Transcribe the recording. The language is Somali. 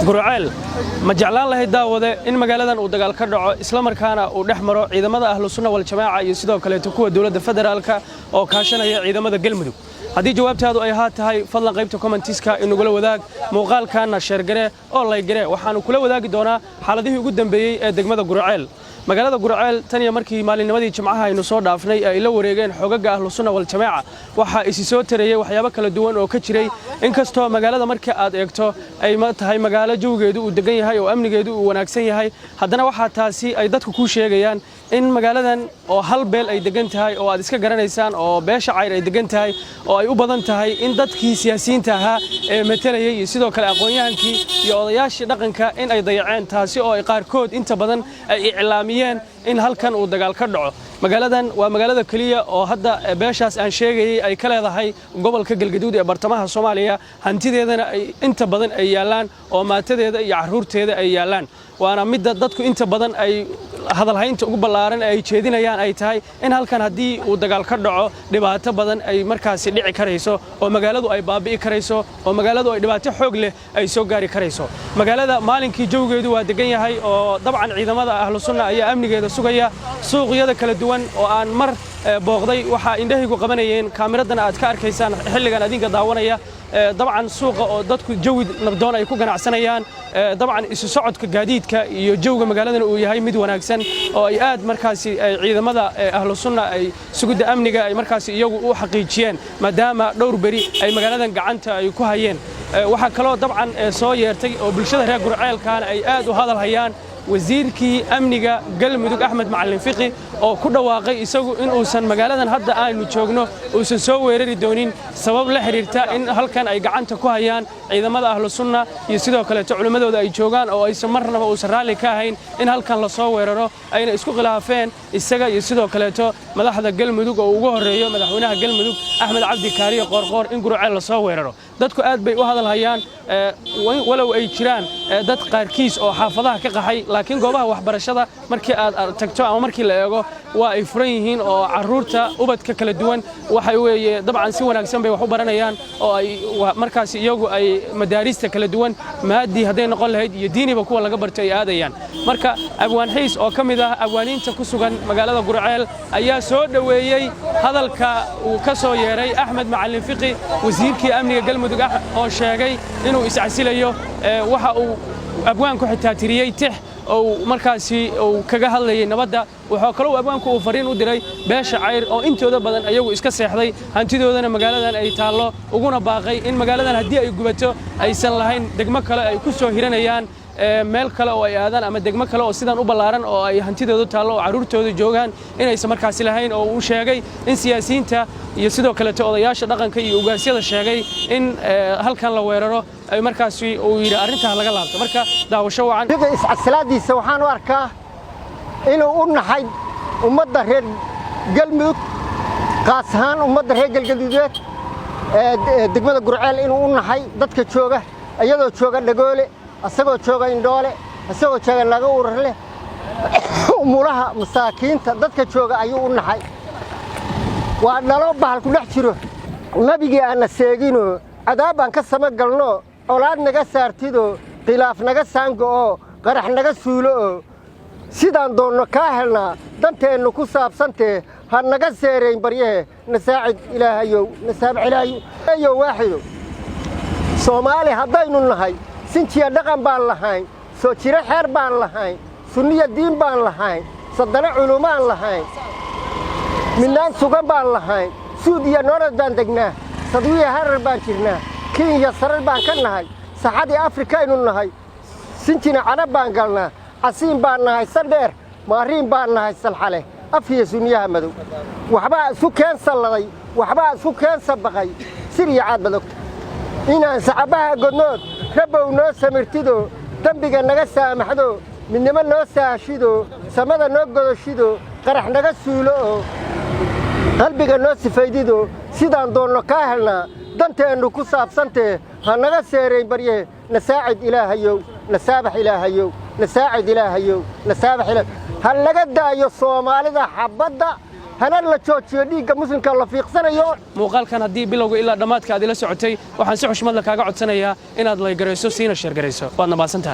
gurceel ma jeclaan lahayd daawade in magaaladan uu dagaal ka dhaco isla markaana uu dhex maro ciidamada ahlu sunna wal jamaaca iyo sidoo kale kuwa dawladda federaalka oo kaashanaya ciidamada galmudug haddii jawaabtaadu ay ahaa tahay fadlan qaybta commentiska inagula wadaag muuqaalkaana sheer gare oo lay gare waxaanu kula wadaagi doonaa xaaladihii ugu dambeeyay ee degmada gurceel magaalada gurceel tan iyo markii maalinnimadii jimcaha aynu soo dhaafnay ay la wareegeen xogaga ahlu sunna wal jamaaca waxa isi soo tareeyay waxyaabo kala duwan oo ka jiray inkastoo magaalada markii aad eegto ay ma tahay magaalo jawgeedu uu degan yahay oo amnigeedu uu wanaagsan yahay haddana waxa taasi ay dadku ku sheegayaan in magaaladan oo hal beel ay degan tahay oo aad iska garanaysaan oo beesha cayr ay degan tahay oo ay u badan tahay in dadkii siyaasiyiinta ahaa ee metelayay iyo sidoo kale aqoon-yahankii iyo odayaashii dhaqanka in ay dayaceen taasi oo ay qaarkood inta badan ay iclaamiyeen in halkan uu dagaal ka dhaco magaaladan waa magaalada kaliya oo hadda beeshaas aan sheegayay ay ka leedahay gobolka galgaduud ee bartamaha Soomaaliya hantideedana ay inta badan ay yaalaan oo maatadeeda iyo caruurteeda ay yaalaan waana mid dadku inta badan ay hadalhaynta ugu ballaaran ay jeedinayaan ay tahay in halkan haddii uu dagaal ka dhaco dhibaato badan ay markaasi dhici karayso oo magaaladu ay baabi'i karayso oo magaaladu ay dhibaato xoog leh ay soo gaari karayso magaalada maalinkii jawgeedu waa degan yahay oo dabcan ciidamada ahlu sunna ayaa amnigeeda sugaya suuqyada kala duwan oo aan mar booqday waxa indhahaygu qabanayeen kaamiradan aad ka arkaysaan xilligan adinka daawanaya dabcan suuqa oo dadku jawi nabdoon ay ku ganacsanayaan dabcan isu socodka gaadiidka iyo jawga magaaladana uu yahay mid wanaagsan oo ay aad markaasi ciidamada ahlu sunna ay sugida amniga ay markaasi iyagu u xaqiijiyeen maadaama dhowr bari ay magaaladan gacanta ay ku hayeen waxa kale oo dabcan soo yeertay oo bulshada reer gurceelkaana ay aad u hadal hayaan wasiirkii amniga galmudug Axmed Macallin Fiqi oo ku dhawaaqay isagu in uusan magaaladan hadda aanu joogno uusan soo weerari doonin sabab la xiriirta in halkan ay gacanta ku hayaan ciidamada ahlu sunna iyo sidoo kale culimadooda ay joogaan oo aysan marnaba uusan raali ka ahayn in halkan la soo weeraro ayna isku khilaafeen isaga iyo sidoo kale madaxda galmudug oo ugu horeeyo madaxweynaha galmudug Axmed Cabdi Kaariyo Qoorqoor in gurceel la soo weeraro dadku aad bay u hadal hayaan walow ay jiraan dad qaarkiis oo xaafadaha ka qaxay laakiin goobaha waxbarashada markii aad tagto ama markii la eego waa ay furan yihiin oo caruurta ubadka kala duwan waxay weeye dabcan si wanaagsan bay wax u baranayaan oo ay markaas iyagu ay madaarista kala duwan maadi haday noqon lahayd iyo diiniba kuwa laga bartay ay aadayaan marka abwaan xiis oo kamid ah abwaaniinta ku sugan magaalada gurceel ayaa soo dhaweeyay hadalka uu ka soo yeeray Axmed Macallin Fiqi wasiirkii amniga galmudug oo sheegay inuu iscasilayo waxa uu abwaanku xitaa tiriyay tix oo markaasi uu kaga hadlayay nabadda wuxuu kale oo abwaanku uu fariin u diray beesha cayr oo intooda badan ayagu iska seexday hantidoodana magaaladan ay taallo uguna baaqay in magaaladan haddii ay gubato aysan lahayn degmo kale ay ku soo hiranayaan meel kale oo ay aadaan ama degmo kale oo sidan u ballaaran oo ay hantidoodu taallo oo caruurtoodu joogaan inaysan markaasi lahayn oo uu sheegay in siyaasiyiinta iyo sidoo kale odayaasha dhaqanka iyo ugaasyada sheegay in halkan la weeraro ay markaasi uu yiri arinta laga laabto marka daawasho wacan iscasilaadiisa waxaan u arkaa inuu u naxay ummadda reer galmudug qaas ahaan ummadda reer galgaduudeed degmada gurceel inuu u naxay dadka jooga iyadoo jooga dhagoole asagoo jooga indhoole asagoo jooga laga urarle umulaha masaakiinta dadka jooga ayuu u naxay waa dhalo bahal ku dhex jiro nabigii aan seegino cadaab aan ka sama galno olaad naga saartido khilaaf naga saango oo qarax naga suulo oo sidaan doonno ka helnaa danteenu ku saabsantee ha naga seereyn baryahe nasaacid ilaahayow nasaabax ilaahayow waaxido Soomaali haddaynu nahay sinjiya dhaqan baan lahayn soo jira xeer baan lahayn sunniya diin baan lahayn sadana culumaan lahayn midnaan sugan baan lahayn suudiya nolol baan degnaa sadwiya harar baan jirnaa Kenya sarar baan ka nahay saxadii Afrika aynu nahay sinjina carab baan galnaa casiin baan nahay sandheer maariin baan nahay salxale afiya sunniyaha madow waxba isu keensaday waxba isu keensabaqay siriya caad badogta inaan sacabaha godnood rabow noo samirtido dambiga naga saamaxdo midnimo noo saashido samada noo godoshido qarax naga suulo oo qalbiga noo sifaydido sidaan doonno ka helnaa danteenu ku saabsantee ha naga seereyn barye nasaacid ilaahayow nasaabax ilaahayow nasaacid ilaahayow nasaabax ilaahayow ha laga daayo Soomaalida xabadda hana la joojiyo dhiigga muslimka la fiiqsanayo muuqaalkan haddii bilowga ilaa dhammaadka aad ila socotay waxaan si xushmad leh kaaga codsanayaa inaad laygarayso siina sheergarayso waad nabaasantahay